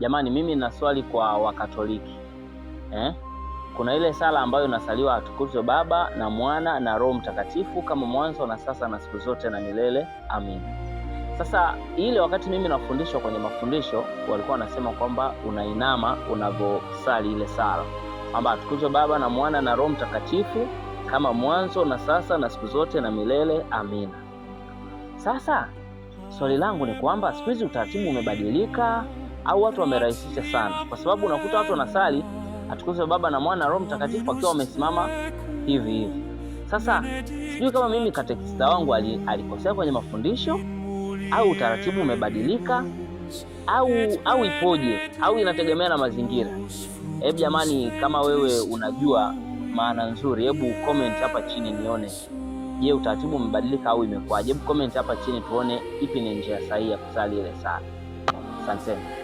Jamani, mimi nina swali kwa Wakatoliki. Kuna ile sala ambayo inasaliwa atukuzwe Baba na Mwana na Roho Mtakatifu, kama mwanzo na sasa na siku zote na milele. Amin. Sasa ile wakati mimi nafundishwa kwenye mafundisho, walikuwa wanasema kwamba unainama unavyosali ile sala, kwamba atukuzwe Baba na Mwana na Roho Mtakatifu, kama mwanzo na sasa na siku zote na milele. Amina. Sasa swali langu ni kwamba siku hizi utaratibu umebadilika au watu wamerahisisha sana? Kwa sababu unakuta watu wanasali atukuzwe Baba na Mwana na Roho Mtakatifu wakiwa wamesimama hivi hivi. Sasa sijui kama mimi katekista wangu alikosea kwenye mafundisho, au utaratibu umebadilika, au ipoje, au inategemea na mazingira. Hebu jamani, kama wewe unajua maana nzuri, hebu comment hapa chini nione. Je, utaratibu umebadilika au imekwaje? Hebu comment hapa chini tuone ipi ni njia sahihi ya kusali ile sala. Asante.